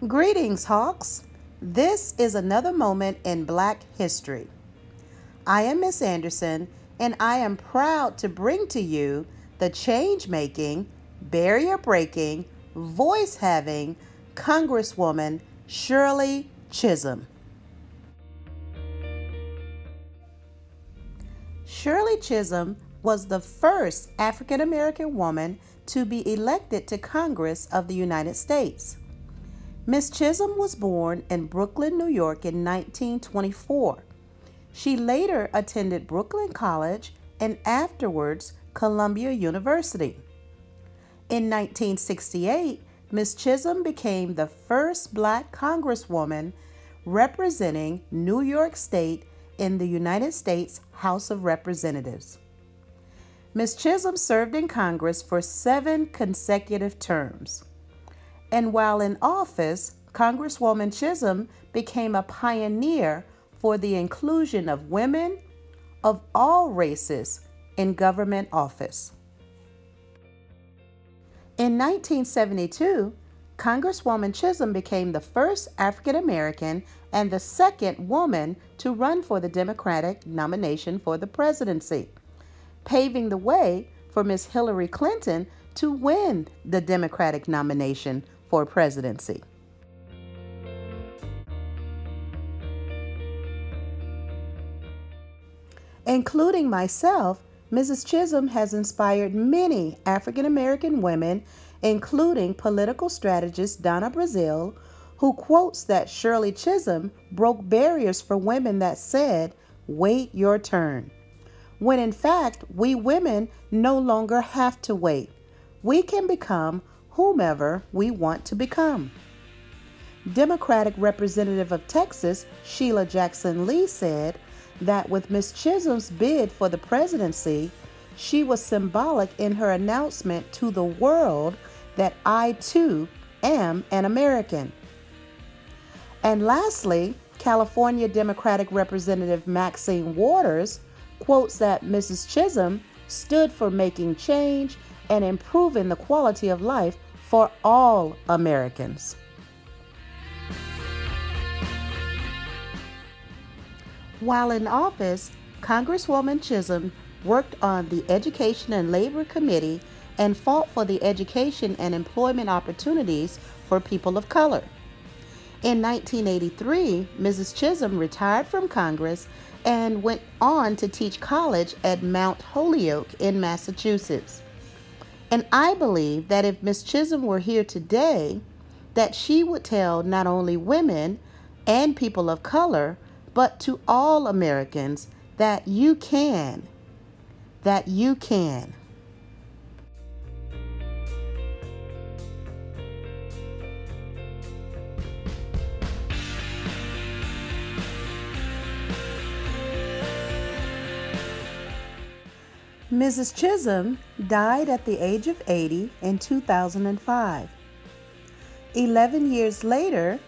Greetings, Hawks. This is another moment in Black history. I am Miss Anderson, and I am proud to bring to you the change-making, barrier-breaking, voice-having Congresswoman Shirley Chisholm. Shirley Chisholm was the first African American woman to be elected to Congress of the United States. Miss Chisholm was born in Brooklyn, New York in 1924. She later attended Brooklyn College and afterwards Columbia University. In 1968, Miss Chisholm became the first Black Congresswoman representing New York State in the United States House of Representatives. Miss Chisholm served in Congress for 7 consecutive terms. And while in office, Congresswoman Chisholm became a pioneer for the inclusion of women of all races in government office. In 1972, Congresswoman Chisholm became the first African American and the second woman to run for the Democratic nomination for the presidency, paving the way for Miss Hillary Clinton to win the Democratic nomination for presidency. Including myself, Mrs. Chisholm has inspired many African American women, including political strategist Donna Brazile, who quotes that Shirley Chisholm broke barriers for women that said, "Wait your turn," when in fact we women no longer have to wait. We can become whomever we want to become. Democratic Representative of Texas, Sheila Jackson Lee, said that with Miss Chisholm's bid for the presidency, she was symbolic in her announcement to the world that I too am an American. And lastly, California Democratic Representative Maxine Waters quotes that Mrs. Chisholm stood for making change and improving the quality of life for all Americans. While in office, Congresswoman Chisholm worked on the Education and Labor Committee and fought for the education and employment opportunities for people of color. In 1983, Mrs. Chisholm retired from Congress and went on to teach college at Mount Holyoke in Massachusetts. And I believe that if Miss Chisholm were here today, that she would tell not only women and people of color, but to all Americans that you can, that you can. Mrs. Chisholm died at the age of 80 in 2005. 11 years later,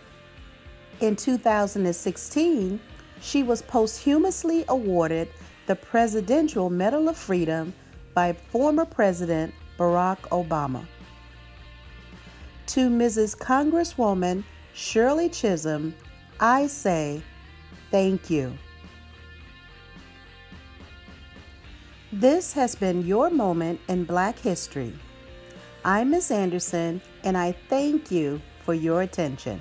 in 2016, she was posthumously awarded the Presidential Medal of Freedom by former President Barack Obama. To Mrs. Congresswoman Shirley Chisholm, I say thank you. This has been your moment in Black history. I'm Miss Anderson, and I thank you for your attention.